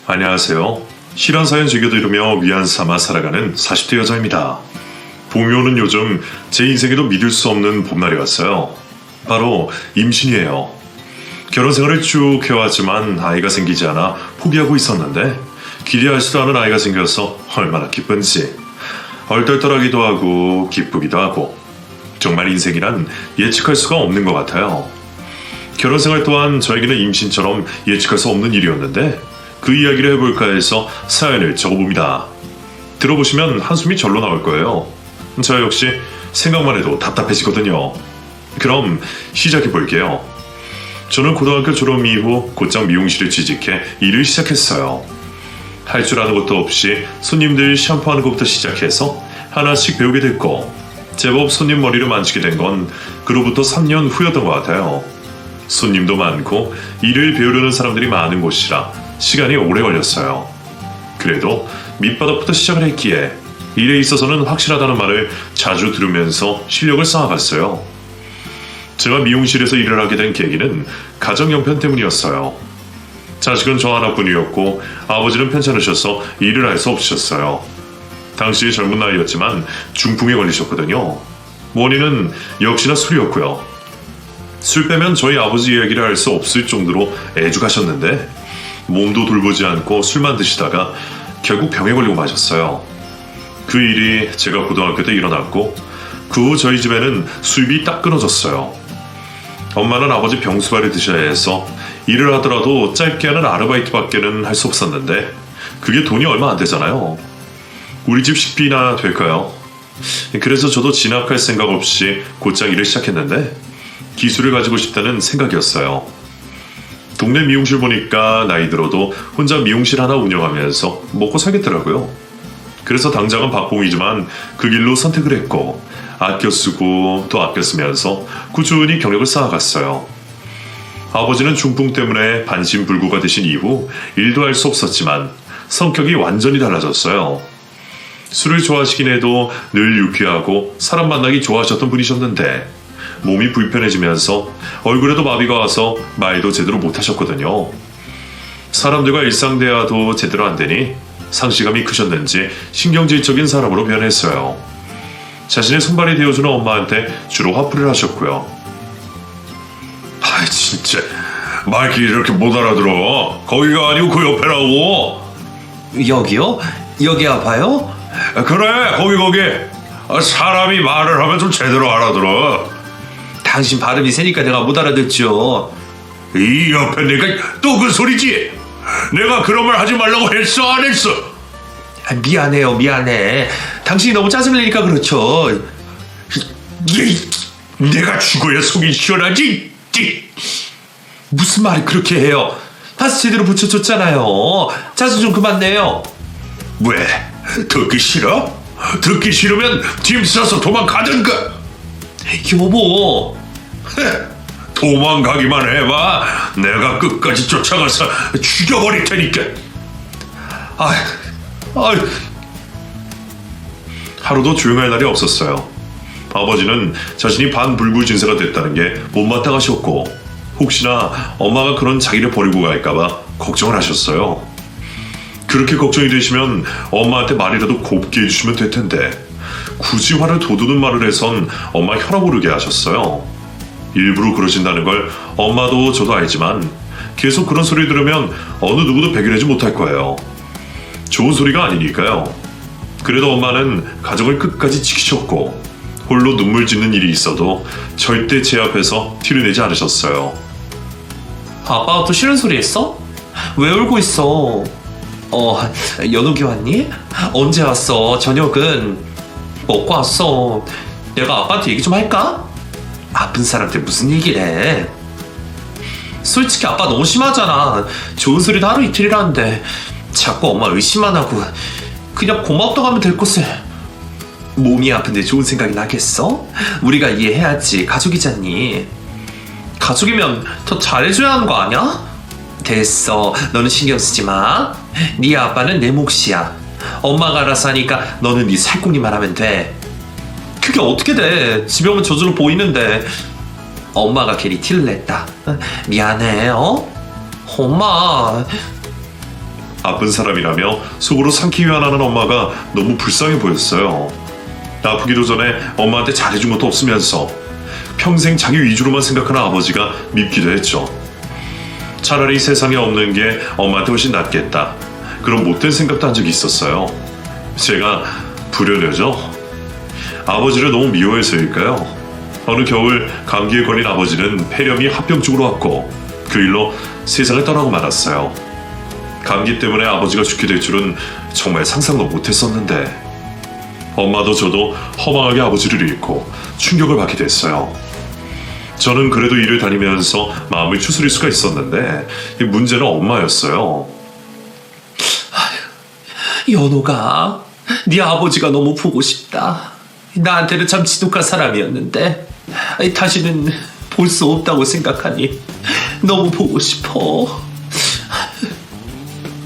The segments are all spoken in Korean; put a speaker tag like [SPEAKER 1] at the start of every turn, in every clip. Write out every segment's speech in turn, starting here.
[SPEAKER 1] 안녕하세요. 실한 사연 즐겨 들으며 위안 삼아 살아가는 40대 여자입니다. 봄이 오는 요즘 제 인생에도 믿을 수 없는 봄날이 왔어요. 바로 임신이에요. 결혼 생활을 쭉 해왔지만 아이가 생기지 않아 포기하고 있었는데 기대하지도 않은 아이가 생겨서 얼마나 기쁜지 얼떨떨하기도 하고 기쁘기도 하고 정말 인생이란 예측할 수가 없는 것 같아요. 결혼 생활 또한 저에게는 임신처럼 예측할 수 없는 일이었는데 그 이야기를 해볼까 해서 사연을 적어봅니다. 들어보시면 한숨이 절로 나올 거예요. 저 역시 생각만 해도 답답해지거든요. 그럼 시작해볼게요. 저는 고등학교 졸업 이후 곧장 미용실을 취직해 일을 시작했어요. 할 줄 아는 것도 없이 손님들 샴푸하는 것부터 시작해서 하나씩 배우게 됐고 제법 손님 머리를 만지게 된 건 그로부터 3년 후였던 것 같아요. 손님도 많고 일을 배우려는 사람들이 많은 곳이라 시간이 오래 걸렸어요. 그래도 밑바닥부터 시작을 했기에 일에 있어서는 확실하다는 말을 자주 들으면서 실력을 쌓아갔어요. 제가 미용실에서 일을 하게 된 계기는 가정 형편 때문이었어요. 자식은 저 하나뿐이었고 아버지는 편찮으셔서 일을 할 수 없으셨어요. 당시 젊은 나이였지만 중풍에 걸리셨거든요. 원인은 역시나 술이었고요. 술 빼면 저희 아버지 이야기를 할 수 없을 정도로 애죽하셨는데 몸도 돌보지 않고 술만 드시다가 결국 병에 걸리고 마셨어요. 그 일이 제가 고등학교 때 일어났고 그 후 저희 집에는 수입이 딱 끊어졌어요. 엄마는 아버지 병수발을 드셔야 해서 일을 하더라도 짧게 하는 아르바이트밖에는 할 수 없었는데 그게 돈이 얼마 안 되잖아요. 우리 집 식비나 될까요? 그래서 저도 진학할 생각 없이 곧장 일을 시작했는데 기술을 가지고 싶다는 생각이었어요. 동네 미용실 보니까 나이 들어도 혼자 미용실 하나 운영하면서 먹고 살겠더라고요. 그래서 당장은 박봉이지만 그 길로 선택을 했고 아껴 쓰고 또 아껴 쓰면서 꾸준히 경력을 쌓아갔어요. 아버지는 중풍 때문에 반신불구가 되신 이후 일도 할 수 없었지만 성격이 완전히 달라졌어요. 술을 좋아하시긴 해도 늘 유쾌하고 사람 만나기 좋아하셨던 분이셨는데 몸이 불편해지면서 얼굴에도 마비가 와서 말도 제대로 못하셨거든요. 사람들과 일상 대화도 제대로 안 되니 상실감이 크셨는지 신경질적인 사람으로 변했어요. 자신의 손발이 되어주는 엄마한테 주로 화풀이를 하셨고요. 진짜 말귀 이렇게 못 알아들어. 거기가 아니고 그 옆에라고.
[SPEAKER 2] 여기요? 여기 아파요?
[SPEAKER 1] 그래 거기 사람이 말을 하면 좀 제대로 알아들어.
[SPEAKER 2] 당신 발음이 세니까 내가 못 알아듣죠.
[SPEAKER 1] 이 옆에 내가 또 그 소리지. 내가 그런 말 하지 말라고 했어 안 했어?
[SPEAKER 2] 미안해. 당신이 너무 짜증을 내니까 그렇죠.
[SPEAKER 1] 내가 죽어야 속이 시원하지.
[SPEAKER 2] 무슨 말을 그렇게 해요? 파스 제대로 붙여줬잖아요. 짜증 좀 그만 내요.
[SPEAKER 1] 왜? 듣기 싫어? 듣기 싫으면 짐 싸서 도망가든가.
[SPEAKER 2] 여보.
[SPEAKER 1] 도망가기만 해봐. 내가 끝까지 쫓아가서 죽여버릴 테니까. 하루도 조용할 날이 없었어요. 아버지는 자신이 반불구진세가 됐다는 게 못마땅 하셨고 혹시나 엄마가 그런 자기를 버리고 갈까봐 걱정을 하셨어요. 그렇게 걱정이 되시면 엄마한테 말이라도 곱게 해주시면 될 텐데 굳이 화를 돋우는 말을 해선 엄마 혈압 오르게 하셨어요. 일부러 그러신다는 걸 엄마도 저도 알지만 계속 그런 소리 들으면 어느 누구도 배겨내지 못할 거예요. 좋은 소리가 아니니까요. 그래도 엄마는 가정을 끝까지 지키셨고 홀로 눈물 짓는 일이 있어도 절대 제 앞에서 티를 내지 않으셨어요.
[SPEAKER 2] 아빠가 또 싫은 소리 했어? 왜 울고 있어? 연욱이 왔니? 언제 왔어? 저녁은 먹고 왔어. 내가 아빠한테 얘기 좀 할까? 아픈 사람한테 무슨 얘기를 해? 솔직히 아빠 너무 심하잖아. 좋은 소리도 하루 이틀이라는데 자꾸 엄마 의심만 하고 그냥 고맙다고 하면 될 것을. 몸이 아픈데 좋은 생각이 나겠어? 우리가 이해해야지. 가족이잖니. 가족이면 더 잘해줘야 하는 거 아니야? 됐어. 너는 신경 쓰지 마. 네 아빠는 내 몫이야. 엄마가 알아서 하니까 너는 네 살궁리만 하면 돼. 그게 어떻게 돼? 집에 오면 저절로 보이는데. 엄마가 괜히 티를 냈다. 미안해. 엄마.
[SPEAKER 1] 아픈 사람이라며 속으로 상쾌 위안하는 엄마가 너무 불쌍해 보였어요. 아프기도 전에 엄마한테 잘해준 것도 없으면서 평생 자기 위주로만 생각하는 아버지가 밉기도 했죠. 차라리 세상에 없는 게 엄마한테 훨씬 낫겠다. 그런 못된 생각도 한 적이 있었어요. 제가 불효녀죠. 아버지를 너무 미워해서일까요? 어느 겨울 감기에 걸린 아버지는 폐렴이 합병증으로 왔고 그 일로 세상을 떠나고 말았어요. 감기 때문에 아버지가 죽게 될 줄은 정말 상상도 못했었는데 엄마도 저도 허망하게 아버지를 잃고 충격을 받게 됐어요. 저는 그래도 일을 다니면서 마음을 추스릴 수가 있었는데 문제는 엄마였어요.
[SPEAKER 2] 연호가 네 아버지가 너무 보고 싶다. 나한테는 참 지독한 사람이었는데 다시는 볼 수 없다고 생각하니 너무 보고 싶어.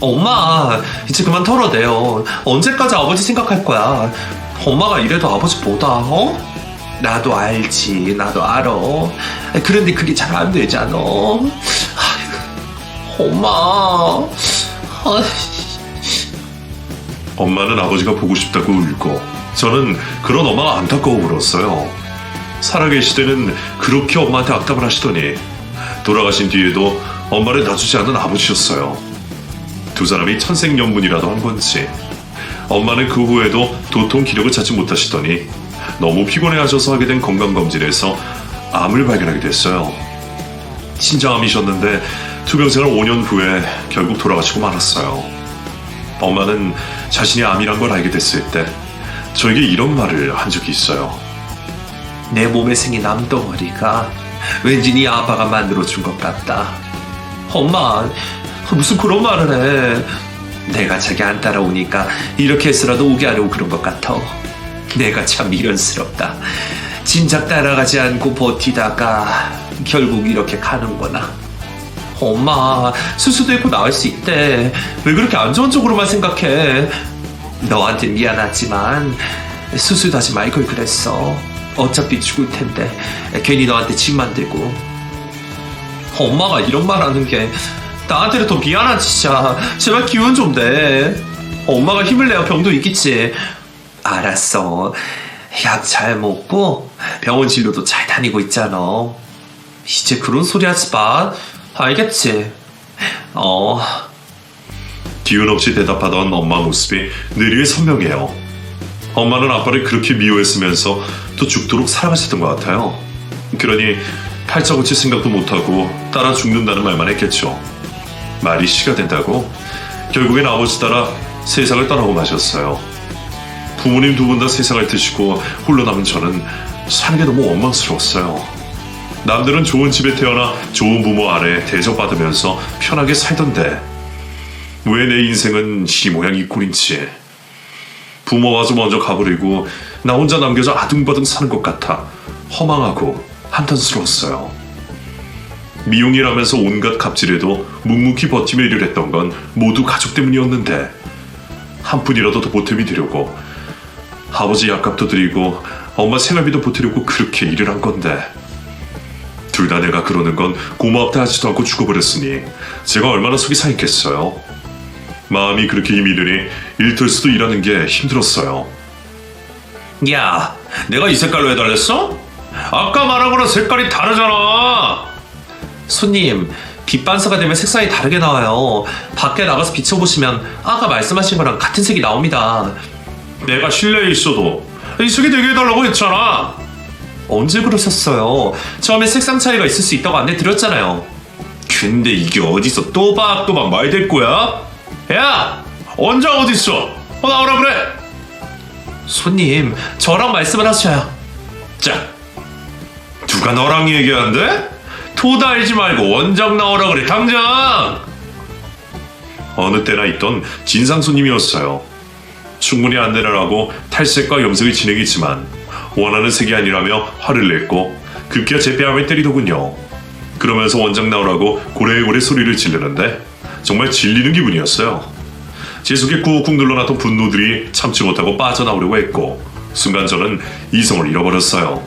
[SPEAKER 2] 엄마 이제 그만 털어내요. 언제까지 아버지 생각할 거야. 엄마가 이래도 아버지보다 나도 알지. 나도 알아. 그런데 그게 잘 안 되잖아. 엄마.
[SPEAKER 1] 엄마는 아버지가 보고 싶다고 울고 저는 그런 엄마가 안타까워 울었어요. 살아계실 때는 그렇게 엄마한테 악담을 하시더니 돌아가신 뒤에도 엄마를 놔주지 않는 아버지였어요. 두 사람이 천생연분이라도 한 건지 엄마는 그 후에도 도통 기력을 찾지 못하시더니 너무 피곤해하셔서 하게 된 건강검진에서 암을 발견하게 됐어요. 신장암이셨는데 투병생활 5년 후에 결국 돌아가시고 말았어요. 엄마는 자신이 암이란 걸 알게 됐을 때 저에게 이런 말을 한 적이 있어요.
[SPEAKER 2] 내 몸에 생긴 암덩어리가 왠지 네 아빠가 만들어준 것 같다. 엄마 무슨 그런 말을 해. 내가 자기 안 따라오니까 이렇게 해서라도 오게 하려고 그런 것 같아. 내가 참 미련스럽다. 진작 따라가지 않고 버티다가 결국 이렇게 가는구나. 엄마 수술도 했고 나을 수 있대. 왜 그렇게 안 좋은 쪽으로만 생각해. 너한텐 미안하지만 수술도 하지 말 걸 그랬어. 어차피 죽을 텐데 괜히 너한테 짐 만들고. 엄마가 이런 말 하는 게 나한테는 더 미안하지. 진짜 제발 기운 좀 내. 엄마가 힘을 내야 병도 있겠지. 알았어. 약 잘 먹고 병원 진료도 잘 다니고 있잖아. 이제 그런 소리 하지 마. 알겠지?
[SPEAKER 1] 기운 없이 대답하던 엄마 모습이 늘 위해 선명해요. 엄마는 아빠를 그렇게 미워했으면서 또 죽도록 사랑하셨던 것 같아요. 그러니 팔자 고칠 생각도 못하고 따라 죽는다는 말만 했겠죠. 말이 시가 된다고 결국엔 아버지 따라 세상을 떠나고 마셨어요. 부모님 두 분 다 세상을 드시고 홀로 남은 저는 사는 게 너무 원망스러웠어요. 남들은 좋은 집에 태어나 좋은 부모 아래 대접받으면서 편하게 살던데 왜 내 인생은 이 모양 이 꼴인지. 부모마저 먼저 가버리고 나 혼자 남겨져 아둥바둥 사는 것 같아 허망하고 한탄스러웠어요. 미용이라면서 온갖 갑질에도 묵묵히 버티며 일을 했던 건 모두 가족 때문이었는데 한 푼이라도 더 보탬이 되려고 아버지 약값도 드리고 엄마 생활비도 보태려고 그렇게 일을 한 건데 둘 다 내가 그러는 건 고맙다 하지도 않고 죽어버렸으니 제가 얼마나 속이 상했겠어요. 마음이 그렇게 힘이 드니 일터에서도 일하는 게 힘들었어요.
[SPEAKER 2] 야, 내가 이 색깔로 해달랬어? 아까 말한 거랑 색깔이 다르잖아. 손님, 빛 반사가 되면 색상이 다르게 나와요. 밖에 나가서 비춰보시면 아까 말씀하신 거랑 같은 색이 나옵니다.
[SPEAKER 1] 내가 실내에 있어도 이 색이 되게 해달라고 했잖아.
[SPEAKER 2] 언제 그러셨어요? 처음에 색상 차이가 있을 수 있다고 안내 드렸잖아요.
[SPEAKER 1] 근데 이게 어디서 또박또박 말 될 거야? 야! 원장 어딨어? 나오라 그래!
[SPEAKER 2] 손님, 저랑 말씀을 하셔요.
[SPEAKER 1] 자, 누가 너랑 얘기한대? 토달지 말고 원장 나오라 그래, 당장! 어느 때나 있던 진상 손님이었어요. 충분히 안내를 하고 탈색과 염색이 진행했지만 원하는 색이 아니라며 화를 냈고 급기야 제 뺨을 때리더군요. 그러면서 원장 나오라고 고래고래 소리를 지르는데 정말 질리는 기분이었어요. 제 속에 꾹꾹 눌러놨던 분노들이 참지 못하고 빠져나오려고 했고 순간 저는 이성을 잃어버렸어요.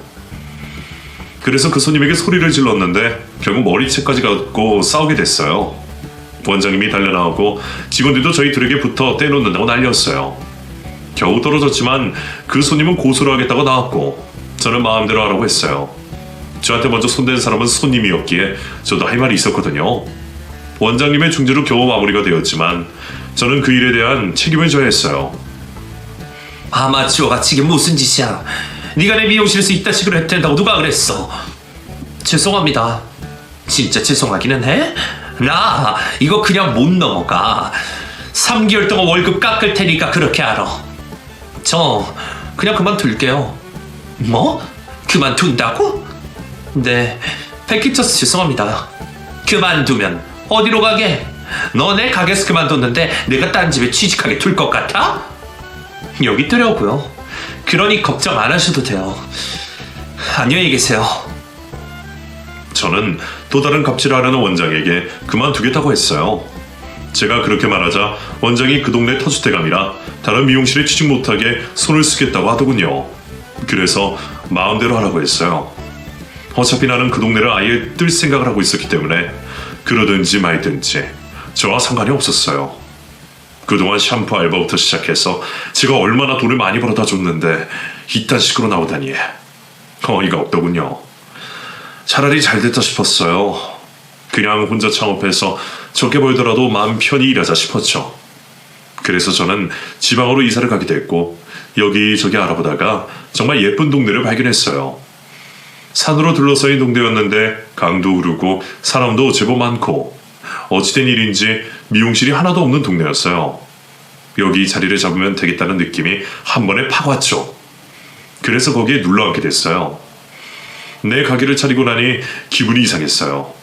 [SPEAKER 1] 그래서 그 손님에게 소리를 질렀는데 결국 머리채까지 갖고 싸우게 됐어요. 원장님이 달려나오고 직원들도 저희 둘에게 붙어 떼놓는다고 난리였어요. 겨우 떨어졌지만 그 손님은 고소를 하겠다고 나왔고 저는 마음대로 하라고 했어요. 저한테 먼저 손댄 사람은 손님이었기에 저도 할 말이 있었거든요. 원장님의 중재로 겨우 마무리가 되었지만 저는 그 일에 대한 책임을 져야 했어요.
[SPEAKER 2] 아마추어가 이게 무슨 짓이야. 네가 내 미용실에서 이딴 식으로 해도 된다고 누가 그랬어. 죄송합니다. 진짜 죄송하기는 해? 나 이거 그냥 못 넘어가. 3개월 동안 월급 깎을 테니까 그렇게 알아. 저 그냥 그만둘게요. 뭐? 그만둔다고? 네, 패키쳐서 죄송합니다. 그만두면 어디로 가게? 너네 가게에서 그만뒀는데 내가 딴 집에 취직하게 둘 것 같아? 여기 뜨려고요. 그러니 걱정 안 하셔도 돼요. 안녕히 계세요.
[SPEAKER 1] 저는 또 다른 갑질을 하려는 원장에게 그만두겠다고 했어요. 제가 그렇게 말하자 원장이 그 동네 터줏대감이라 다른 미용실에 취직 못하게 손을 쓰겠다고 하더군요. 그래서 마음대로 하라고 했어요. 어차피 나는 그 동네를 아예 뜰 생각을 하고 있었기 때문에 그러든지 말든지 저와 상관이 없었어요. 그동안 샴푸 알바부터 시작해서 제가 얼마나 돈을 많이 벌어다 줬는데 이딴 식으로 나오다니 어이가 없더군요. 차라리 잘됐다 싶었어요. 그냥 혼자 창업해서 적게 벌더라도 마음 편히 일하자 싶었죠. 그래서 저는 지방으로 이사를 가게 됐고 여기저기 알아보다가 정말 예쁜 동네를 발견했어요. 산으로 둘러싸인 동네였는데 강도 흐르고 사람도 제법 많고 어찌된 일인지 미용실이 하나도 없는 동네였어요. 여기 자리를 잡으면 되겠다는 느낌이 한 번에 팍 왔죠. 그래서 거기에 눌러 앉게 됐어요. 내 가게를 차리고 나니 기분이 이상했어요.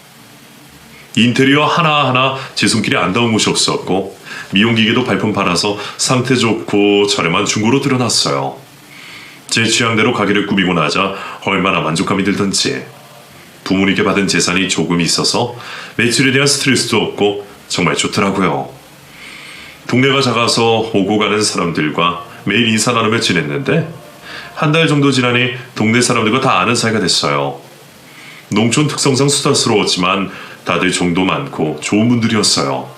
[SPEAKER 1] 인테리어 하나하나 제 손길이 안 닿은 곳이 없었고 미용기계도 발품 팔아서 상태 좋고 저렴한 중고로 들여놨어요. 제 취향대로 가게를 꾸미고 나자 얼마나 만족감이 들던지. 부모님께 받은 재산이 조금 있어서 매출에 대한 스트레스도 없고 정말 좋더라고요. 동네가 작아서 오고 가는 사람들과 매일 인사 나누며 지냈는데 한 달 정도 지나니 동네 사람들과 다 아는 사이가 됐어요. 농촌 특성상 수다스러웠지만 다들 정도 많고 좋은 분들이었어요.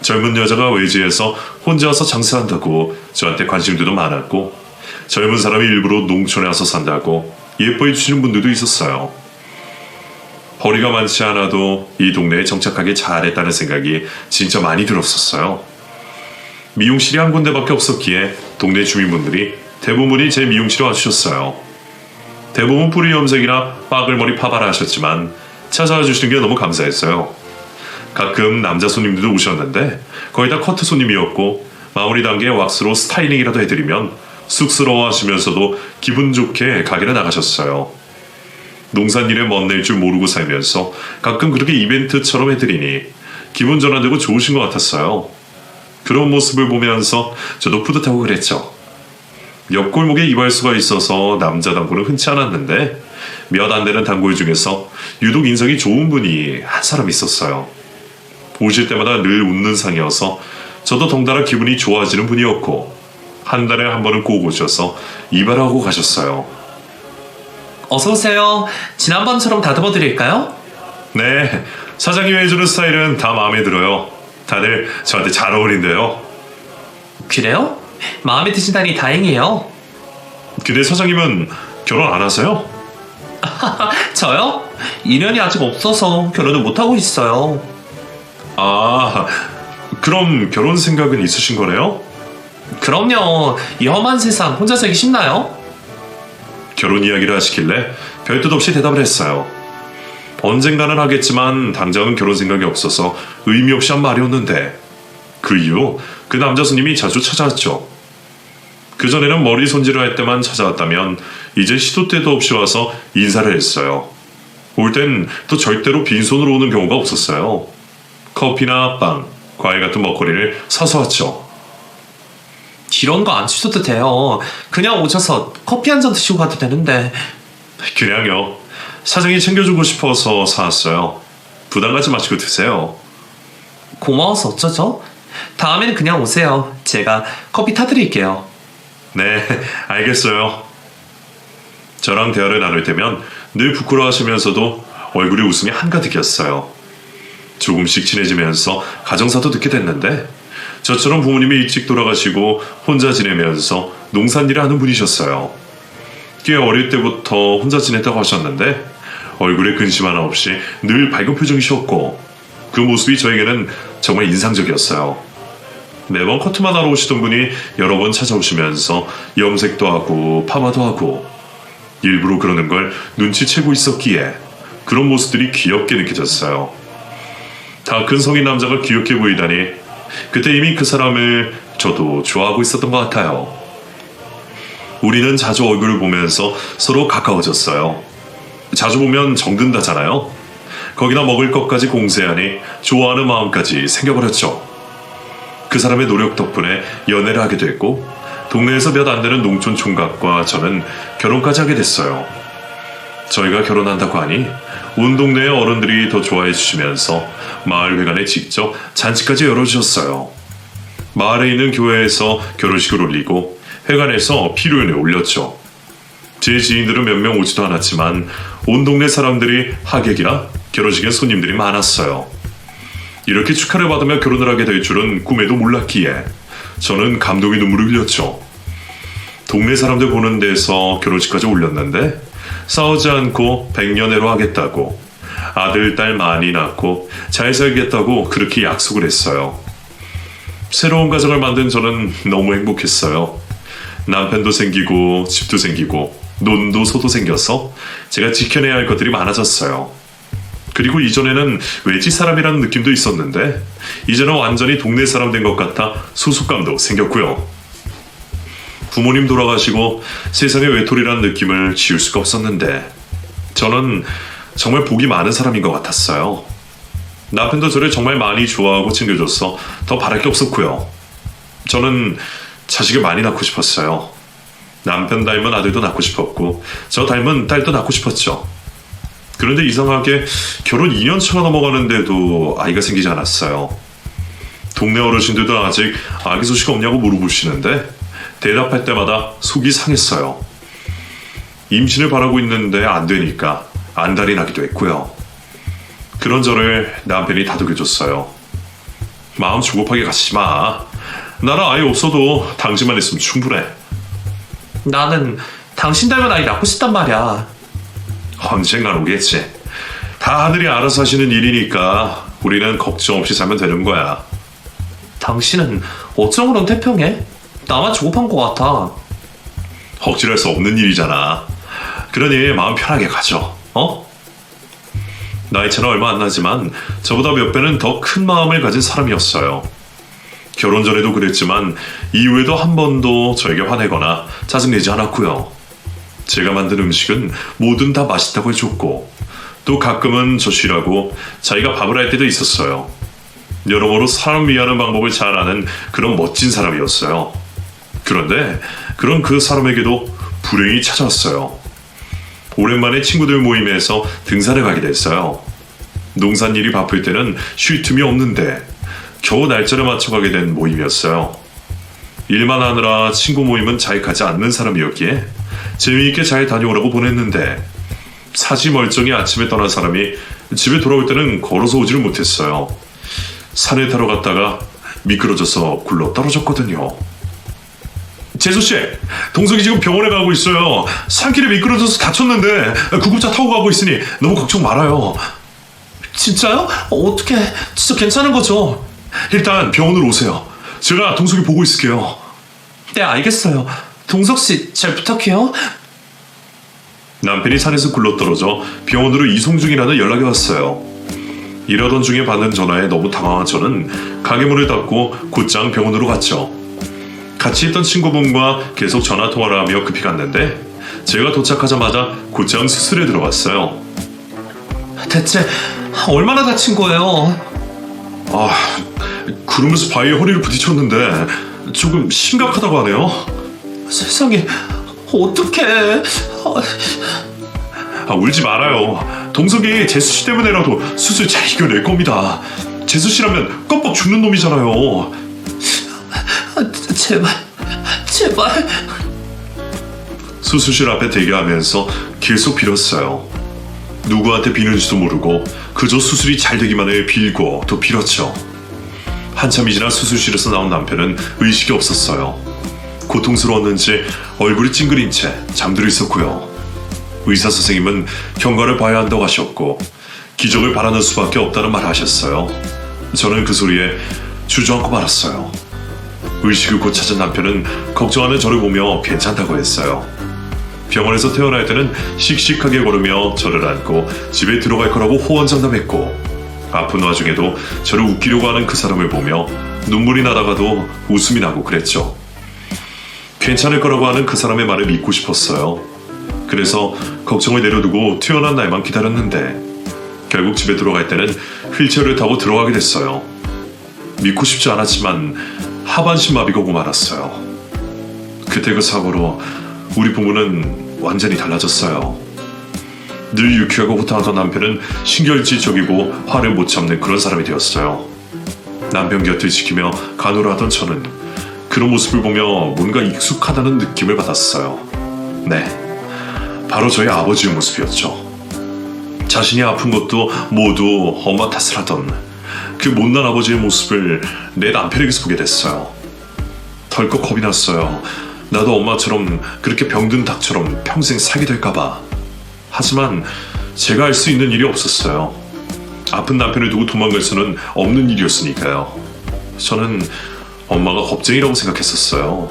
[SPEAKER 1] 젊은 여자가 외지에서 혼자 와서 장사한다고 저한테 관심들도 많았고 젊은 사람이 일부러 농촌에 와서 산다고 예뻐해 주시는 분들도 있었어요. 벌이가 많지 않아도 이 동네에 정착하기 잘했다는 생각이 진짜 많이 들었었어요. 미용실이 한 군데밖에 없었기에 동네 주민분들이 대부분이 제 미용실에 와주셨어요. 대부분 뿌리 염색이나 빠글머리 파바라 하셨지만 찾아와 주시는 게 너무 감사했어요. 가끔 남자 손님들도 오셨는데 거의 다 커트 손님이었고 마무리 단계에 왁스로 스타일링이라도 해드리면 쑥스러워 하시면서도 기분 좋게 가게를 나가셨어요. 농산일에 멋낼 줄 모르고 살면서 가끔 그렇게 이벤트처럼 해드리니 기분 전환되고 좋으신 것 같았어요. 그런 모습을 보면서 저도 뿌듯하고 그랬죠. 옆골목에 이발소가 있어서 남자 단골은 흔치 않았는데 몇 안 되는 단골 중에서 유독 인상이 좋은 분이 한 사람 있었어요. 오실 때마다 늘 웃는 상이어서 저도 덩달아 기분이 좋아지는 분이었고 한 달에 한 번은 꼭 오셔서 이발하고 가셨어요.
[SPEAKER 2] 어서오세요. 지난번처럼 다듬어 드릴까요?
[SPEAKER 1] 네, 사장님이 해주는 스타일은 다 마음에 들어요. 다들 저한테 잘 어울린대요.
[SPEAKER 2] 그래요? 마음에 드신다니 다행이에요.
[SPEAKER 1] 근데 사장님은 결혼 안 하세요?
[SPEAKER 2] 저요? 인연이 아직 없어서 결혼을 못하고 있어요.
[SPEAKER 1] 아, 그럼 결혼 생각은 있으신 거네요?
[SPEAKER 2] 그럼요. 이 험한 세상 혼자 살기 쉽나요?
[SPEAKER 1] 결혼 이야기를 하시길래 별뜻 없이 대답을 했어요. 언젠가는 하겠지만 당장은 결혼 생각이 없어서 의미 없이 한 말이었는데 그 이후 그 남자 손님이 자주 찾아왔죠. 그전에는 머리 손질을 할 때만 찾아왔다면 이제 시도 때도 없이 와서 인사를 했어요. 올 땐 또 절대로 빈손으로 오는 경우가 없었어요. 커피나 빵, 과일 같은 먹거리를 사서 왔죠.
[SPEAKER 2] 이런 거 안 주셔도 돼요. 그냥 오셔서 커피 한 잔 드시고 가도 되는데.
[SPEAKER 1] 그냥요. 사장이 챙겨주고 싶어서 사왔어요. 부담 갖지 마시고 드세요.
[SPEAKER 2] 고마워서 어쩌죠? 다음에는 그냥 오세요. 제가 커피 타드릴게요.
[SPEAKER 1] 네, 알겠어요. 저랑 대화를 나눌 때면 늘 부끄러워하시면서도 얼굴에 웃음이 한가득이었어요. 조금씩 친해지면서 가정사도 듣게 됐는데 저처럼 부모님이 일찍 돌아가시고 혼자 지내면서 농산일을 하는 분이셨어요. 꽤 어릴 때부터 혼자 지냈다고 하셨는데 얼굴에 근심 하나 없이 늘 밝은 표정이셨고 그 모습이 저에게는 정말 인상적이었어요. 매번 커트만 하러 오시던 분이 여러 번 찾아오시면서 염색도 하고 파마도 하고 일부러 그러는 걸 눈치채고 있었기에 그런 모습들이 귀엽게 느껴졌어요. 다 큰 성인 남자가 귀엽게 보이다니 그때 이미 그 사람을 저도 좋아하고 있었던 것 같아요. 우리는 자주 얼굴을 보면서 서로 가까워졌어요. 자주 보면 정든다잖아요. 거기다 먹을 것까지 공세하니 좋아하는 마음까지 생겨버렸죠. 그 사람의 노력 덕분에 연애를 하게 됐고 동네에서 몇 안 되는 농촌 총각과 저는 결혼까지 하게 됐어요. 저희가 결혼한다고 하니 온 동네의 어른들이 더 좋아해 주시면서 마을회관에 직접 잔치까지 열어주셨어요. 마을에 있는 교회에서 결혼식을 올리고 회관에서 피로연을 올렸죠. 제 지인들은 몇 명 오지도 않았지만 온 동네 사람들이 하객이라 결혼식엔 손님들이 많았어요. 이렇게 축하를 받으며 결혼을 하게 될 줄은 꿈에도 몰랐기에 저는 감동의 눈물을 흘렸죠. 동네 사람들 보는 데서 결혼식까지 올렸는데 싸우지 않고 백년해로 하겠다고 아들, 딸 많이 낳고 잘 살겠다고 그렇게 약속을 했어요. 새로운 가정을 만든 저는 너무 행복했어요. 남편도 생기고 집도 생기고 논도 소도 생겨서 제가 지켜내야 할 것들이 많아졌어요. 그리고 이전에는 외지 사람이라는 느낌도 있었는데 이제는 완전히 동네 사람 된 것 같아 소속감도 생겼고요. 부모님 돌아가시고 세상의 외톨이라는 느낌을 지울 수가 없었는데 저는 정말 복이 많은 사람인 것 같았어요. 남편도 저를 정말 많이 좋아하고 챙겨줘서 더 바랄 게 없었고요. 저는 자식을 많이 낳고 싶었어요. 남편 닮은 아들도 낳고 싶었고 저 닮은 딸도 낳고 싶었죠. 그런데 이상하게 결혼 2년차가 넘어가는데도 아이가 생기지 않았어요. 동네 어르신들도 아직 아기 소식 없냐고 물어보시는데 대답할 때마다 속이 상했어요. 임신을 바라고 있는데 안 되니까 안달이 나기도 했고요. 그런 저를 남편이 다독여줬어요. 마음 조급하게 가시지 마. 나는 아이 없어도 당신만 있으면 충분해.
[SPEAKER 2] 나는 당신 닮은 아이 낳고 싶단 말이야.
[SPEAKER 1] 언젠간 오겠지. 다 하늘이 알아서 하시는 일이니까 우리는 걱정 없이 살면 되는 거야.
[SPEAKER 2] 당신은 어쩜 그런 태평해? 나만 조급한 것 같아.
[SPEAKER 1] 억지할 수 없는 일이잖아. 그러니 마음 편하게 가져. 어? 나이 차는 얼마 안 나지만 저보다 몇 배는 더 큰 마음을 가진 사람이었어요. 결혼 전에도 그랬지만 이후에도 한 번도 저에게 화내거나 짜증내지 않았고요. 제가 만든 음식은 뭐든 다 맛있다고 해줬고 또 가끔은 저 쉬라고 자기가 밥을 할 때도 있었어요. 여러모로 사람 위하는 방법을 잘 아는 그런 멋진 사람이었어요. 그런데 그런 그 사람에게도 불행이 찾아왔어요. 오랜만에 친구들 모임에서 등산을 가게 됐어요. 농산일이 바쁠 때는 쉴 틈이 없는데 겨우 날짜를 맞춰 가게 된 모임이었어요. 일만 하느라 친구 모임은 잘 가지 않는 사람이었기에 재미있게 잘 다녀오라고 보냈는데 사지 멀쩡히 아침에 떠난 사람이 집에 돌아올 때는 걸어서 오지를 못했어요. 산에 타러 갔다가 미끄러져서 굴러 떨어졌거든요. 재수씨, 동석이 지금 병원에 가고 있어요. 산길에 미끄러져서 다쳤는데 구급차 타고 가고 있으니 너무 걱정 말아요.
[SPEAKER 2] 진짜요? 어떡해. 진짜 괜찮은 거죠?
[SPEAKER 1] 일단 병원으로 오세요. 제가 동석이 보고 있을게요.
[SPEAKER 2] 네, 알겠어요. 동석씨, 잘 부탁해요.
[SPEAKER 1] 남편이 산에서 굴러떨어져 병원으로 이송 중이라는 연락이 왔어요. 일하던 중에 받는 전화에 너무 당황한 저는 가게 문을 닫고 곧장 병원으로 갔죠. 같이 있던 친구분과 계속 전화통화를 하며 급히 갔는데 제가 도착하자마자 곧장 수술에 들어갔어요.
[SPEAKER 2] 대체 얼마나 다친 거예요?
[SPEAKER 1] 구르면서 바위에 허리를 부딪혔는데 조금 심각하다고 하네요.
[SPEAKER 2] 세상에, 어떡해.
[SPEAKER 1] 울지 말아요. 동석이 재수씨 때문에라도 수술 잘 이겨낼 겁니다. 재수씨라면 껌뻑 죽는 놈이잖아요.
[SPEAKER 2] 제발.
[SPEAKER 1] 수술실 앞에 대기하면서 계속 빌었어요. 누구한테 비는지도 모르고 그저 수술이 잘 되기만을 빌고 또 빌었죠. 한참이 지나 수술실에서 나온 남편은 의식이 없었어요. 고통스러웠는지 얼굴이 찡그린 채 잠들어 있었고요. 의사 선생님은 경과를 봐야 한다고 하셨고 기적을 바라는 수밖에 없다는 말을 하셨어요. 저는 그 소리에 주저앉고 말았어요. 의식을 곧 찾은 남편은 걱정하는 저를 보며 괜찮다고 했어요. 병원에서 태어날 때는 씩씩하게 걸으며 저를 안고 집에 들어갈 거라고 호언장담했고 아픈 와중에도 저를 웃기려고 하는 그 사람을 보며 눈물이 나다가도 웃음이 나고 그랬죠. 괜찮을 거라고 하는 그 사람의 말을 믿고 싶었어요. 그래서 걱정을 내려두고 태어난 날만 기다렸는데 결국 집에 들어갈 때는 휠체어를 타고 들어가게 됐어요. 믿고 싶지 않았지만 하반신 마비가 오고 말았어요. 그때 그 사고로 우리 부부는 완전히 달라졌어요. 늘 유쾌하고 호탕하던 남편은 신결지적이고 화를 못 참는 그런 사람이 되었어요. 남편 곁을 지키며 간호를 하던 저는 그런 모습을 보며 뭔가 익숙하다는 느낌을 받았어요. 네, 바로 저희 아버지의 모습이었죠. 자신이 아픈 것도 모두 엄마 탓을 하던 그 못난 아버지의 모습을 내 남편에게서 보게 됐어요. 덜컥 겁이 났어요. 나도 엄마처럼 그렇게 병든 닭처럼 평생 살게 될까봐. 하지만 제가 할 수 있는 일이 없었어요. 아픈 남편을 두고 도망갈 수는 없는 일이었으니까요. 저는 엄마가 겁쟁이라고 생각했었어요.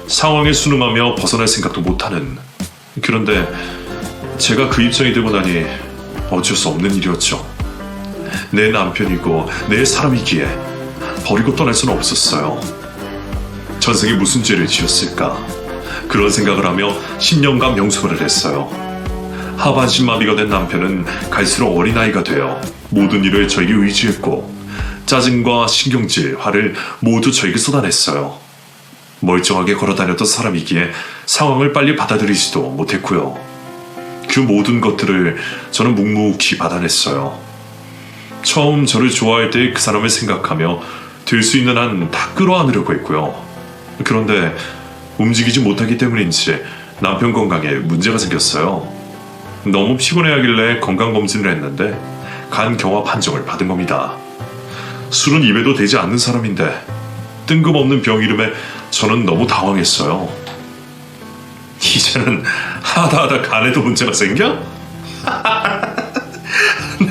[SPEAKER 1] 상황에 순응하며 벗어날 생각도 못하는. 그런데 제가 그 입장이 되고 나니 어쩔 수 없는 일이었죠. 내 남편이고 내 사람이기에 버리고 떠날 수는 없었어요. 전생에 무슨 죄를 지었을까? 그런 생각을 하며 10년간 명수거를 했어요. 하반신 마비가 된 남편은 갈수록 어린아이가 되어 모든 일을 저에게 의지했고 짜증과 신경질, 화를 모두 저에게 쏟아냈어요. 멀쩡하게 걸어다녔던 사람이기에 상황을 빨리 받아들이지도 못했고요. 그 모든 것들을 저는 묵묵히 받아냈어요. 처음 저를 좋아할 때의 그 사람을 생각하며 될 수 있는 한 다 끌어안으려고 했고요. 그런데 움직이지 못하기 때문인지 남편 건강에 문제가 생겼어요. 너무 피곤해하길래 건강검진을 했는데 간 경화 판정을 받은 겁니다. 술은 입에도 대지 않는 사람인데 뜬금없는 병 이름에 저는 너무 당황했어요. 이제는 하다 간에도 문제가 생겨?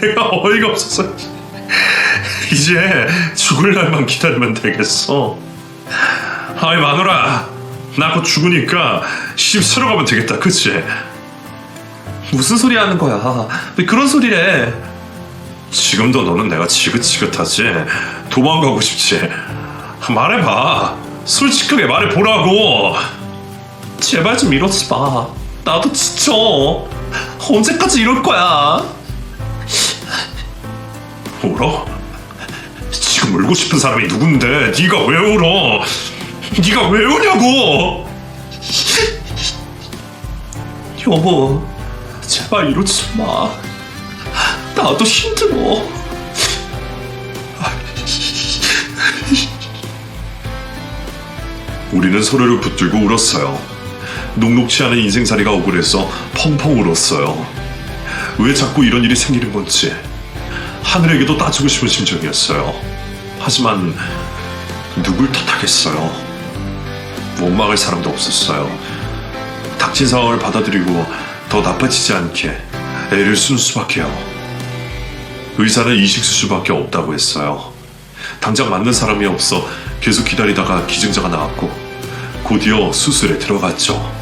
[SPEAKER 1] 내가 어이가 없어서 이제 죽을 날만 기다리면 되겠어. 아이 마누라, 나 곧 죽으니까 시집 새로 가면 되겠다, 그치?
[SPEAKER 2] 무슨 소리 하는 거야? 왜 그런 소리래?
[SPEAKER 1] 지금도 너는 내가 지긋지긋하지? 도망가고 싶지? 말해봐. 솔직하게 말해보라고.
[SPEAKER 2] 제발 좀 이러지 마. 나도 지쳐. 언제까지 이럴 거야?
[SPEAKER 1] 울어? 지금 울고 싶은 사람이 누군데 네가 왜 울어? 네가 왜 우냐고?
[SPEAKER 2] 여보, 제발 이러지 마. 나도 힘들어.
[SPEAKER 1] 우리는 서로를 붙들고 울었어요. 녹록치 않은 인생살이가 억울해서 펑펑 울었어요. 왜 자꾸 이런 일이 생기는 건지 하늘에게도 따지고 싶은 심정이었어요. 하지만 누굴 탓하겠어요. 원망할 사람도 없었어요. 닥친 상황을 받아들이고 더 나빠지지 않게 애를 쓴 수밖에요. 의사는 이식수술밖에 없다고 했어요. 당장 맞는 사람이 없어 계속 기다리다가 기증자가 나왔고 곧이어 수술에 들어갔죠.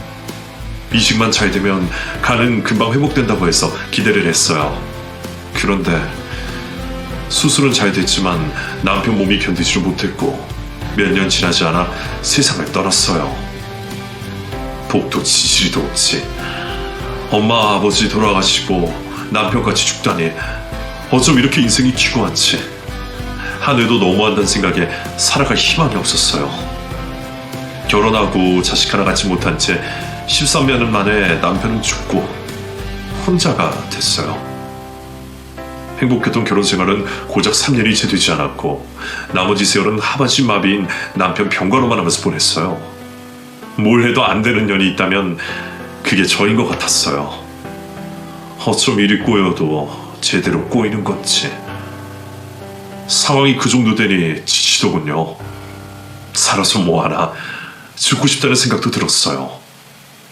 [SPEAKER 1] 이식만 잘 되면 간은 금방 회복된다고 해서 기대를 했어요. 그런데 수술은 잘 됐지만 남편 몸이 견디지를 못했고 몇 년 지나지 않아 세상을 떠났어요. 복도 지지리도 없지. 엄마 아버지 돌아가시고 남편같이 죽다니 어쩜 이렇게 인생이 기구한지. 하늘도 너무한다는 생각에 살아갈 희망이 없었어요. 결혼하고 자식 하나 갖지 못한 채 13년 만에 남편은 죽고 혼자가 됐어요. 행복했던 결혼 생활은 고작 3년이 채 되지 않았고 나머지 세월은 하반신 마비인 남편 병가로만 하면서 보냈어요. 뭘 해도 안 되는 년이 있다면 그게 저인 것 같았어요. 어쩜 이리 꼬여도 제대로 꼬이는 건지. 상황이 그 정도 되니 지치더군요. 살아서 뭐하나, 죽고 싶다는 생각도 들었어요.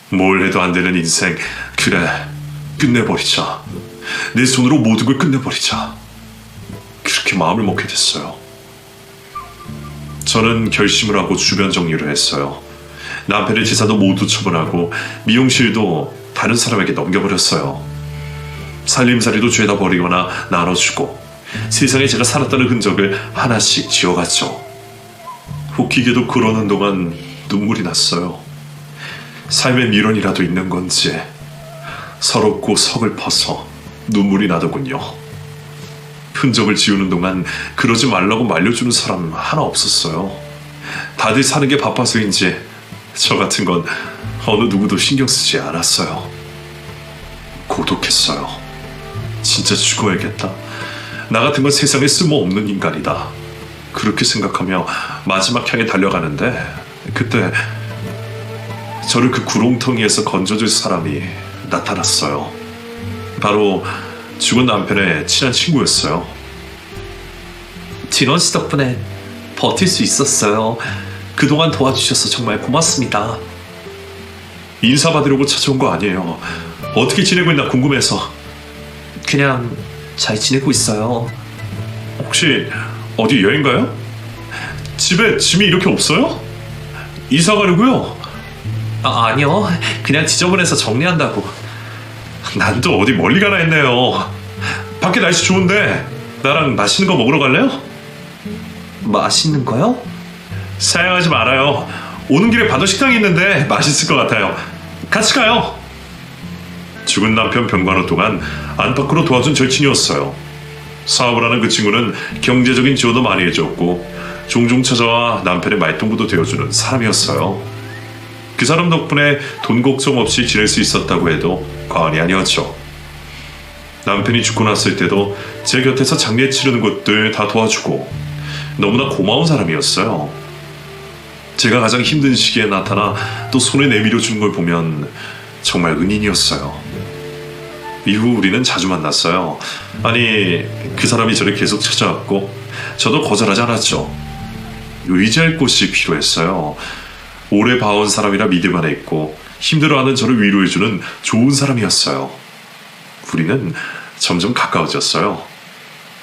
[SPEAKER 1] 뭘 해도 안 되는 인생, 그래, 끝내버리자. 내 손으로 모든 걸 끝내버리자. 그렇게 마음을 먹게 됐어요. 저는 결심을 하고 주변 정리를 했어요. 남편의 재산도 모두 처분하고 미용실도 다른 사람에게 넘겨버렸어요. 살림살이도 죄다 버리거나 나눠주고 세상에 제가 살았다는 흔적을 하나씩 지워갔죠. 웃기게도 그러는 동안 눈물이 났어요. 삶의 미련이라도 있는 건지 서럽고 서글퍼서 눈물이 나더군요. 흔적을 지우는 동안 그러지 말라고 말려주는 사람 하나 없었어요. 다들 사는 게 바빠서인지 저 같은 건 어느 누구도 신경 쓰지 않았어요. 고독했어요. 진짜 죽어야겠다. 나 같은 건 세상에 쓸모없는 인간이다. 그렇게 생각하며 마지막 향에 달려가는데 그때 저를 그 구렁텅이에서 건져줄 사람이 나타났어요. 바로 죽은 남편의 친한 친구였어요.
[SPEAKER 2] 진원 씨 덕분에 버틸 수 있었어요. 그동안 도와주셔서 정말 고맙습니다.
[SPEAKER 1] 인사받으려고 찾아온 거 아니에요. 어떻게 지내고 있나 궁금해서.
[SPEAKER 2] 그냥 잘 지내고 있어요.
[SPEAKER 1] 혹시 어디 여행 가요? 집에 짐이 이렇게 없어요? 이사 가려고요?
[SPEAKER 2] 아니요. 그냥 지저분해서 정리한다고.
[SPEAKER 1] 난 또 어디 멀리 가나 했네요. 밖에 날씨 좋은데 나랑 맛있는 거 먹으러 갈래요?
[SPEAKER 2] 맛있는 거요?
[SPEAKER 1] 사양하지 말아요. 오는 길에 바다 식당이 있는데 맛있을 것 같아요. 같이 가요. 죽은 남편 병간호 동안 안팎으로 도와준 절친이었어요. 사업을 하는 그 친구는 경제적인 지원도 많이 해줬고 종종 찾아와 남편의 말동무도 되어주는 사람이었어요. 그 사람 덕분에 돈 걱정 없이 지낼 수 있었다고 해도 과언이 아니었죠. 남편이 죽고 났을 때도 제 곁에서 장례 치르는 것들 다 도와주고 너무나 고마운 사람이었어요. 제가 가장 힘든 시기에 나타나 또 손에 내밀어 주는 걸 보면 정말 은인이었어요. 이후 우리는 자주 만났어요. 아니, 그 사람이 저를 계속 찾아왔고 저도 거절하지 않았죠. 의지할 곳이 필요했어요. 오래 봐온 사람이라 믿을만 했고 힘들어하는 저를 위로해주는 좋은 사람이었어요. 우리는 점점 가까워졌어요.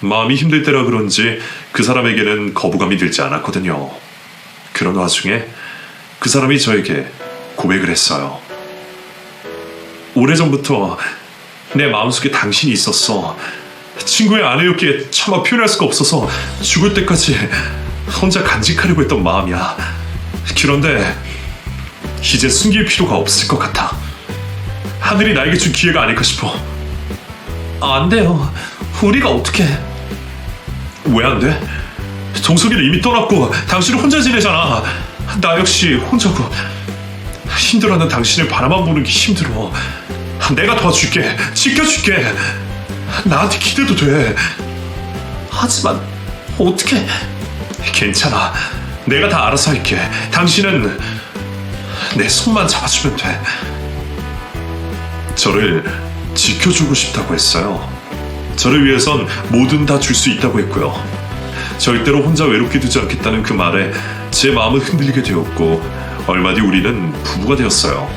[SPEAKER 1] 마음이 힘들 때라 그런지 그 사람에게는 거부감이 들지 않았거든요. 그런 와중에 그 사람이 저에게 고백을 했어요. 오래전부터 내 마음속에 당신이 있었어. 친구의 아내였기에 차마 표현할 수가 없어서 죽을 때까지 혼자 간직하려고 했던 마음이야. 그런데 이제 숨길 필요가 없을 것 같아. 하늘이 나에게 준 기회가 아닐까 싶어.
[SPEAKER 2] 안 돼요. 우리가 어떻게?
[SPEAKER 1] 왜 안 돼? 정석이는 이미 떠났고 당신은 혼자 지내잖아. 나 역시 혼자고 힘들어하는 당신을 바라만 보는 게 힘들어. 내가 도와줄게. 지켜줄게. 나한테 기대도 돼.
[SPEAKER 2] 하지만 어떻게?
[SPEAKER 1] 괜찮아. 내가 다 알아서 할게. 당신은 내 손만 잡아주면 돼. 저를 지켜주고 싶다고 했어요. 저를 위해선 뭐든 다 줄 수 있다고 했고요. 절대로 혼자 외롭게 두지 않겠다는 그 말에 제 마음은 흔들리게 되었고 얼마 뒤 우리는 부부가 되었어요.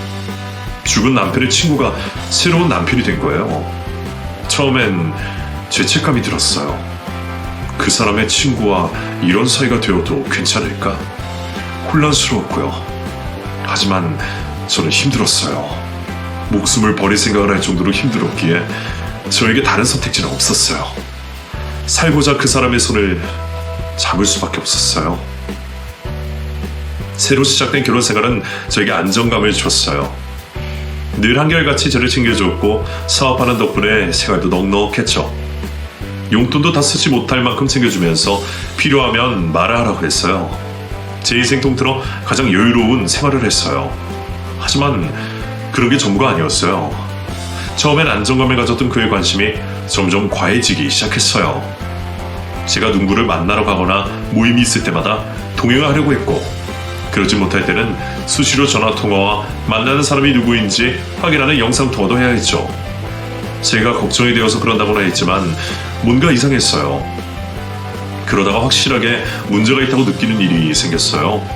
[SPEAKER 1] 죽은 남편의 친구가 새로운 남편이 된 거예요. 처음엔 죄책감이 들었어요. 그 사람의 친구와 이런 사이가 되어도 괜찮을까? 혼란스러웠고요. 하지만 저는 힘들었어요. 목숨을 버릴 생각을 할 정도로 힘들었기에 저에게 다른 선택지는 없었어요. 살고자 그 사람의 손을 잡을 수밖에 없었어요. 새로 시작된 결혼 생활은 저에게 안정감을 줬어요. 늘 한결같이 저를 챙겨줬고 사업하는 덕분에 생활도 넉넉했죠. 용돈도 다 쓰지 못할 만큼 챙겨주면서 필요하면 말을 하라고 했어요. 제 인생 통틀어 가장 여유로운 생활을 했어요. 하지만 그런 게 전부가 아니었어요. 처음엔 안정감을 가졌던 그의 관심이 점점 과해지기 시작했어요. 제가 누구를 만나러 가거나 모임이 있을 때마다 동행을 하려고 했고 그러지 못할 때는 수시로 전화통화와 만나는 사람이 누구인지 확인하는 영상통화도 해야 했죠. 제가 걱정이 되어서 그런다고나 했지만 뭔가 이상했어요. 그러다가 확실하게 문제가 있다고 느끼는 일이 생겼어요.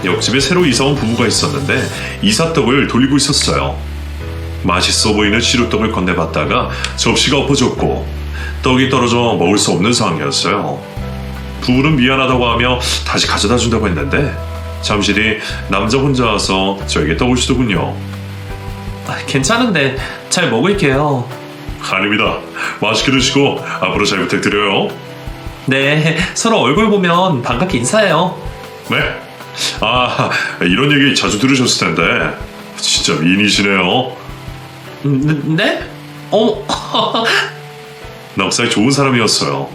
[SPEAKER 1] 옆집에 새로 이사온 부부가 있었는데 이삿떡을 돌리고 있었어요. 맛있어 보이는 시루떡을 건네봤다가 접시가 엎어졌고 떡이 떨어져 먹을 수 없는 상황이었어요. 부부는 미안하다고 하며 다시 가져다 준다고 했는데 잠시 뒤 남자 혼자 와서 저에게 떡을 주더군요.
[SPEAKER 2] 괜찮은데 잘 먹을게요.
[SPEAKER 1] 아닙니다. 맛있게 드시고 앞으로 잘 부탁드려요.
[SPEAKER 2] 네, 서로 얼굴 보면 반갑게 인사해요.
[SPEAKER 1] 네. 이런 얘기 자주 들으셨을 텐데 진짜 미인이시네요.
[SPEAKER 2] 네?
[SPEAKER 1] 넉살 좋은 사람이었어요.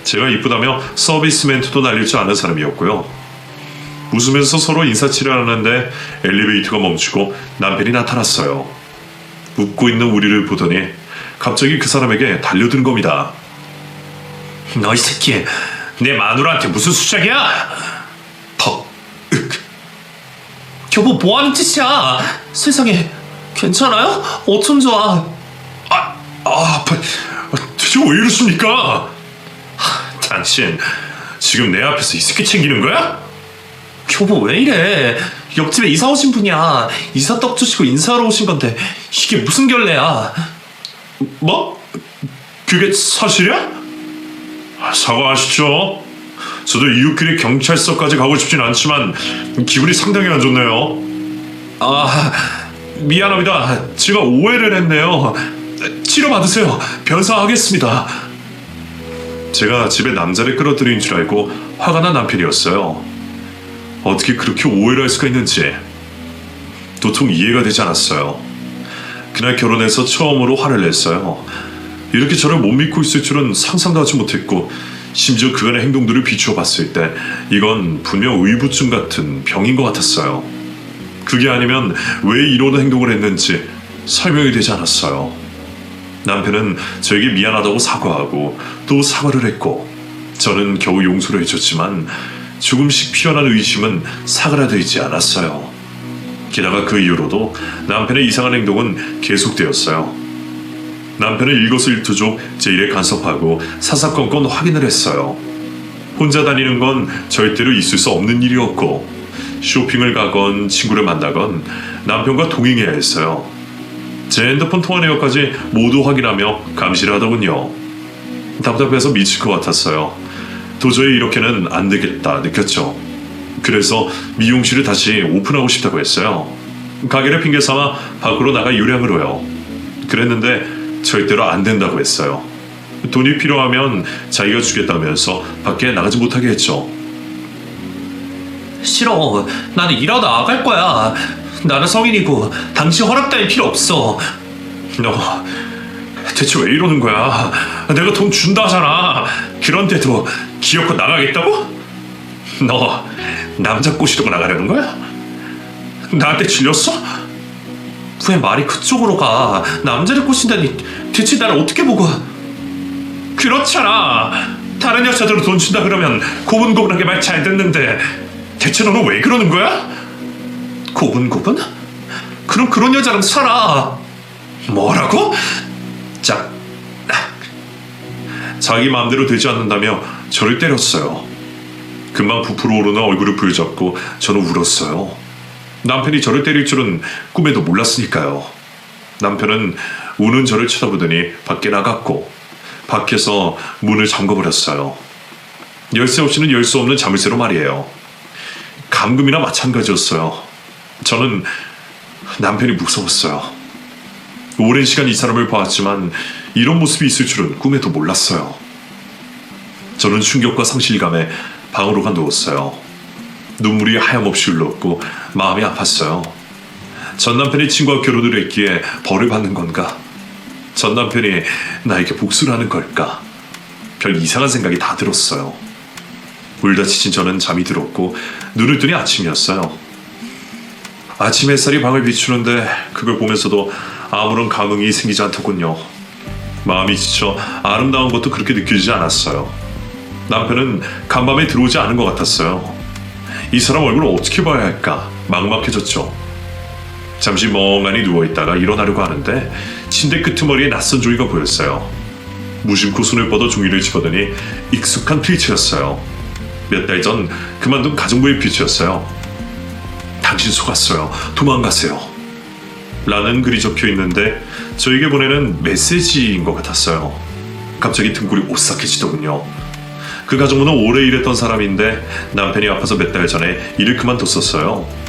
[SPEAKER 1] 제가 이쁘다며 서비스 멘트도 날릴 줄 아는 사람이었고요. 웃으면서 서로 인사치를 하는데 엘리베이터가 멈추고 남편이 나타났어요. 웃고 있는 우리를 보더니 갑자기 그 사람에게 달려드는 겁니다.
[SPEAKER 2] 너 이 새끼, 내 마누라한테 무슨 수작이야? 여보, 뭐하는 짓이야? 세상에, 괜찮아요? 어쩜 좋아?
[SPEAKER 1] 대체 왜 이러십니까?
[SPEAKER 2] 당신,
[SPEAKER 1] 지금 내 앞에서 이 새끼 챙기는 거야?
[SPEAKER 2] 여보, 왜 이래? 옆집에 이사 오신 분이야. 이삿떡 주시고 인사하러 오신 건데 이게 무슨 결례야?
[SPEAKER 1] 뭐? 그게 사실이야? 사과하시죠. 저도 이웃끼리 경찰서까지 가고 싶진 않지만 기분이 상당히 안 좋네요. 미안합니다. 제가 오해를 했네요. 치료받으세요. 변상하겠습니다. 제가 집에 남자를 끌어들인 줄 알고 화가 난 남편이었어요. 어떻게 그렇게 오해를 할 수가 있는지 도통 이해가 되지 않았어요. 그날 결혼해서 처음으로 화를 냈어요. 이렇게 저를 못 믿고 있을 줄은 상상도 하지 못했고 심지어 그간의 행동들을 비추어 봤을 때 이건 분명 의부증 같은 병인 것 같았어요. 그게 아니면 왜 이런 행동을 했는지 설명이 되지 않았어요. 남편은 저에게 미안하다고 사과하고 또 사과를 했고 저는 겨우 용서를 해줬지만 조금씩 피어난 의심은 사그라들지 않았어요. 게다가 그 이후로도 남편의 이상한 행동은 계속되었어요. 남편은 일거수일투족 제 일에 간섭하고 사사건건 확인을 했어요. 혼자 다니는 건 절대로 있을 수 없는 일이었고 쇼핑을 가건 친구를 만나건 남편과 동행해야 했어요. 제 핸드폰 통화 내역까지 모두 확인하며 감시를 하더군요. 답답해서 미칠 것 같았어요. 도저히 이렇게는 안 되겠다 느꼈죠. 그래서 미용실을 다시 오픈하고 싶다고 했어요. 가게를 핑계 삼아 밖으로 나가 요량으로요. 그랬는데 절대로 안 된다고 했어요. 돈이 필요하면 자기가 주겠다면서 밖에 나가지 못하게 했죠.
[SPEAKER 2] 싫어. 나는 일하다 나갈 거야. 나는 성인이고 당신 허락 따위 필요 없어.
[SPEAKER 1] 너 대체 왜 이러는 거야? 내가 돈 준다 하잖아. 그런데도 기어코 나가겠다고? 너 남자 꼬시려고 나가려는 거야? 나한테 질렸어?
[SPEAKER 2] 왜 말이 그쪽으로 가? 남자를 꼬신다니 대체 나를 어떻게 보고?
[SPEAKER 1] 그렇잖아. 다른 여자들은 돈 준다 그러면 고분고분하게 말 잘 듣는데 대체 너는 왜 그러는 거야?
[SPEAKER 2] 고분고분? 그럼 그런 여자랑 살아.
[SPEAKER 1] 뭐라고? 자기 마음대로 되지 않는다며 저를 때렸어요. 금방 부풀어 오르는 얼굴을 부여잡고 저는 울었어요. 남편이 저를 때릴 줄은 꿈에도 몰랐으니까요. 남편은 우는 저를 쳐다보더니 밖에 나갔고 밖에서 문을 잠궈버렸어요. 열쇠 없이는 열 수 없는 자물쇠로 말이에요. 감금이나 마찬가지였어요. 저는 남편이 무서웠어요. 오랜 시간 이 사람을 봐왔지만 이런 모습이 있을 줄은 꿈에도 몰랐어요. 저는 충격과 상실감에 방으로 가 누웠어요. 눈물이 하염없이 흘렀고 마음이 아팠어요. 전 남편이 친구와 결혼을 했기에 벌을 받는 건가? 전 남편이 나에게 복수를 하는 걸까? 별 이상한 생각이 다 들었어요. 울다 지친 저는 잠이 들었고 눈을 뜨니 아침이었어요. 아침 햇살이 방을 비추는데 그걸 보면서도 아무런 감흥이 생기지 않더군요. 마음이 지쳐 아름다운 것도 그렇게 느껴지지 않았어요. 남편은 간밤에 들어오지 않은 것 같았어요. 이 사람 얼굴을 어떻게 봐야 할까 막막해졌죠. 잠시 멍하니 누워있다가 일어나려고 하는데 침대 끄트머리에 낯선 종이가 보였어요. 무심코 손을 뻗어 종이를 집어드니 익숙한 필체였어요. 몇 달 전 그만둔 가정부의 필체였어요. 당신 속았어요. 도망가세요. 라는 글이 적혀 있는데 저에게 보내는 메시지인 것 같았어요. 갑자기 등골이 오싹해지더군요. 그 가정부는 오래 일했던 사람인데 남편이 아파서 몇 달 전에 일을 그만뒀었어요.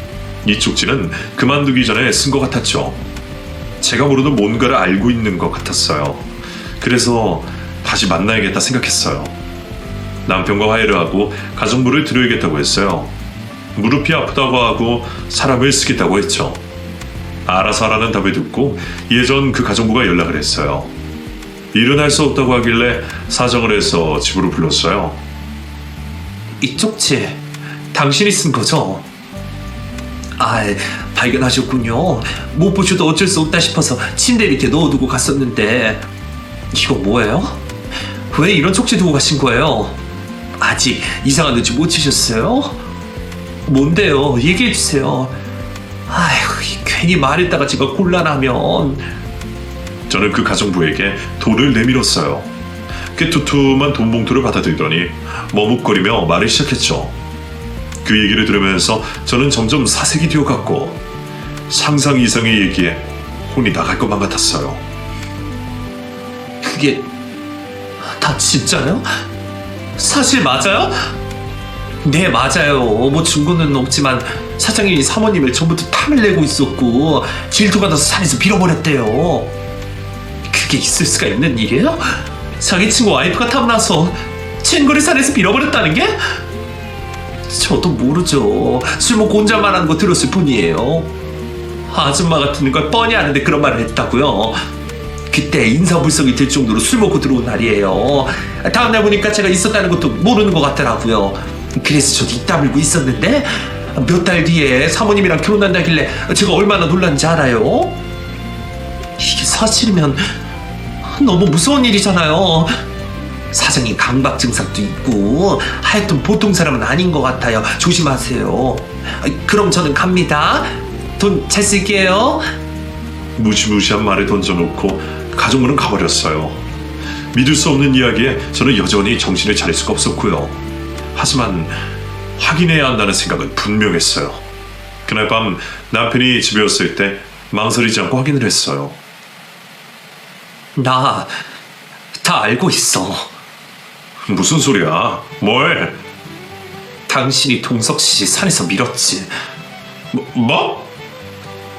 [SPEAKER 1] 이 쪽지는 그만두기 전에 쓴 것 같았죠. 제가 모르는 뭔가를 알고 있는 것 같았어요. 그래서 다시 만나야겠다 생각했어요. 남편과 화해를 하고 가정부를 들여야겠다고 했어요. 무릎이 아프다고 하고 사람을 쓰겠다고 했죠. 알아서 하라는 답을 듣고 예전 그 가정부가 연락을 했어요. 일은 할 수 없다고 하길래 사정을 해서 집으로 불렀어요.
[SPEAKER 2] 이 쪽지 당신이 쓴 거죠? 발견하셨군요. 못 보셔도 어쩔 수 없다 싶어서 침대 밑에 넣어두고 갔었는데 이거 뭐예요? 왜 이런 쪽지 두고 가신 거예요? 아직 이상한 눈치 못 채셨어요? 뭔데요? 얘기해주세요. 괜히 말했다가 제가 곤란하면.
[SPEAKER 1] 저는 그 가정부에게 돈을 내밀었어요. 꽤 두툼한 돈 봉투를 받아들더니 머뭇거리며 말을 시작했죠. 그 얘기를 들으면서 저는 점점 사색이 되어갔고 상상 이상의 얘기에 혼이 나갈 것만 같았어요.
[SPEAKER 2] 그게 다 진짜요? 사실 맞아요? 네, 맞아요. 뭐 증거는 없지만 사장님이 사모님을 전부터 탐을 내고 있었고 질투가 나서 산에서 밀어버렸대요. 그게 있을 수가 있는 일이에요? 자기 친구 와이프가 탐나서 친구를 산에서 밀어버렸다는 게? 저도 모르죠. 술 먹고 혼자만 하는 거 들었을 뿐이에요. 아줌마 같은 걸 뻔히 아는데 그런 말을 했다고요. 그때 인사불성이 될 정도로 술 먹고 들어온 날이에요. 다음날 보니까 제가 있었다는 것도 모르는 것 같더라고요. 그래서 저도 입 다물고 있었는데 몇 달 뒤에 사모님이랑 결혼한다길래 제가 얼마나 놀랐는지 알아요? 이게 사실이면 너무 무서운 일이잖아요. 사장님 강박 증상도 있고 하여튼 보통 사람은 아닌 것 같아요. 조심하세요. 그럼 저는 갑니다. 돈 잘 쓸게요.
[SPEAKER 1] 무시무시한 말을 던져놓고 가정부는 가버렸어요. 믿을 수 없는 이야기에 저는 여전히 정신을 차릴 수가 없었고요. 하지만 확인해야 한다는 생각은 분명했어요. 그날 밤 남편이 집에 왔을 때 망설이지 않고 확인을 했어요.
[SPEAKER 2] 나 다 알고 있어.
[SPEAKER 1] 무슨 소리야? 뭘?
[SPEAKER 2] 당신이 동석 씨 산에서 밀었지.
[SPEAKER 1] 뭐?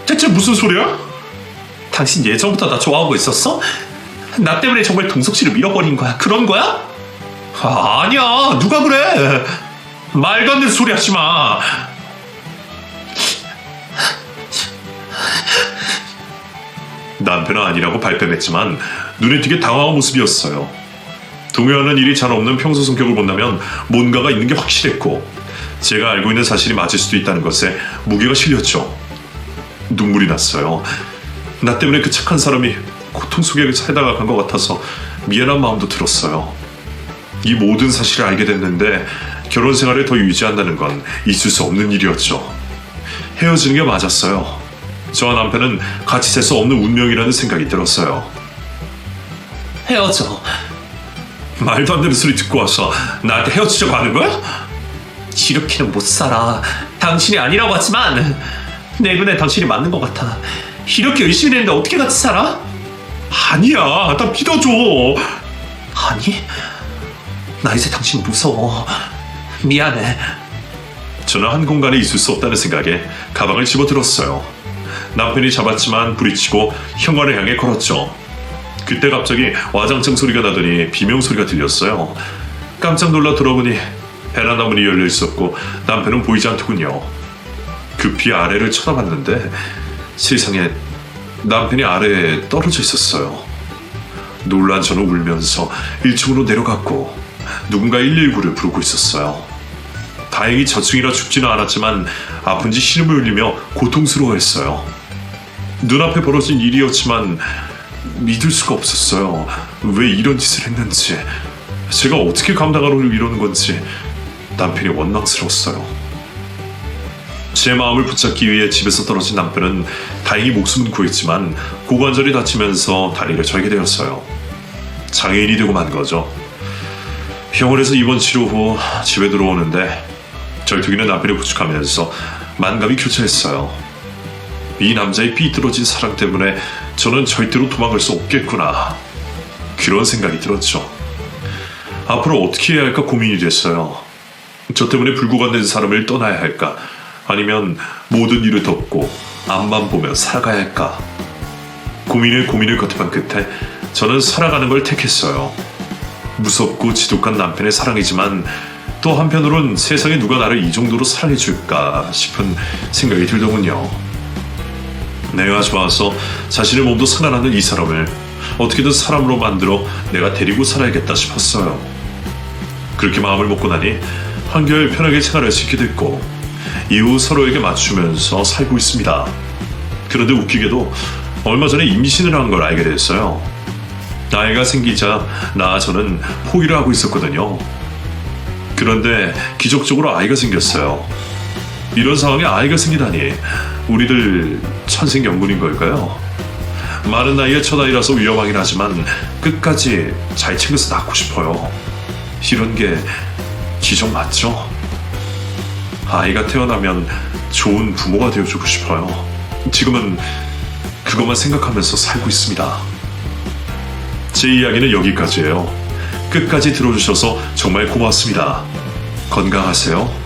[SPEAKER 1] 대체 무슨 소리야?
[SPEAKER 2] 당신 예전부터 나 좋아하고 있었어? 나 때문에 정말 동석 씨를 밀어버린 거야. 그런 거야? 아니야. 누가 그래? 말도 안 되는 소리 하지 마.
[SPEAKER 1] 남편은 아니라고 발뺌했지만 눈에 띄게 당황한 모습이었어요. 동요하는 일이 잘 없는 평소 성격을 본다면 뭔가가 있는 게 확실했고 제가 알고 있는 사실이 맞을 수도 있다는 것에 무게가 실렸죠. 눈물이 났어요. 나 때문에 그 착한 사람이 고통 속에 살다가 간 것 같아서 미안한 마음도 들었어요. 이 모든 사실을 알게 됐는데 결혼 생활을 더 유지한다는 건 있을 수 없는 일이었죠. 헤어지는 게 맞았어요. 저와 남편은 같이 살 수 없는 운명이라는 생각이 들었어요.
[SPEAKER 2] 헤어져.
[SPEAKER 1] 말도 안 되는 소리 듣고 와서 나한테 헤어지자고 하는 거야?
[SPEAKER 2] 이렇게는 못 살아. 당신이 아니라고 하지만 내 눈에 당신이 맞는 것 같아. 이렇게 열심히 했는데 어떻게 같이 살아?
[SPEAKER 1] 아니야, 나 믿어줘.
[SPEAKER 2] 아니, 나 이제 당신 무서워. 미안해.
[SPEAKER 1] 저는 한 공간에 있을 수 없다는 생각에 가방을 집어들었어요. 남편이 잡았지만 부딪히고 현관을 향해 걸었죠. 그때 갑자기 와장창 소리가 나더니 비명 소리가 들렸어요. 깜짝 놀라 돌아보니 베란다 문이 열려 있었고 남편은 보이지 않더군요. 급히 아래를 쳐다봤는데 세상에 남편이 아래에 떨어져 있었어요. 놀란 저는 울면서 1층으로 내려갔고 누군가 119를 부르고 있었어요. 다행히 저층이라 죽지는 않았지만 아픈지 신음을 흘리며 고통스러워했어요. 눈앞에 벌어진 일이었지만 믿을 수가 없었어요. 왜 이런 짓을 했는지, 제가 어떻게 감당하려고 이러는 건지 남편이 원망스러웠어요. 제 마음을 붙잡기 위해 집에서 떨어진 남편은 다행히 목숨은 구했지만 고관절이 다치면서 다리를 절게 되었어요. 장애인이 되고 만 거죠. 병원에서 입원 치료 후 집에 들어오는데 절투기는 남편을 부축하면서 만감이 교차했어요. 이 남자의 삐뚤어진 사랑 때문에 저는 절대로 도망갈 수 없겠구나. 그런 생각이 들었죠. 앞으로 어떻게 해야 할까 고민이 됐어요. 저 때문에 불구간된 사람을 떠나야 할까? 아니면 모든 일을 덮고 앞만 보며 살아가야 할까? 고민을 거듭한 끝에 저는 살아가는 걸 택했어요. 무섭고 지독한 남편의 사랑이지만 또 한편으론 세상에 누가 나를 이 정도로 사랑해줄까 싶은 생각이 들더군요. 내가 좋아서 자신의 몸도 살아나는 이 사람을 어떻게든 사람으로 만들어 내가 데리고 살아야겠다 싶었어요. 그렇게 마음을 먹고 나니 한결 편하게 생활할 수 있게 됐고 이후 서로에게 맞추면서 살고 있습니다. 그런데 웃기게도 얼마 전에 임신을 한 걸 알게 됐어요. 아이가 생기자 저는 포기를 하고 있었거든요. 그런데 기적적으로 아이가 생겼어요. 이런 상황에 아이가 생기다니 우리들 천생연분인 걸까요? 많은 나이에 첫 아이라서 위험하긴 하지만 끝까지 잘 챙겨서 낳고 싶어요. 이런 게 기적 맞죠? 아이가 태어나면 좋은 부모가 되어주고 싶어요. 지금은 그것만 생각하면서 살고 있습니다. 제 이야기는 여기까지예요. 끝까지 들어주셔서 정말 고맙습니다. 건강하세요.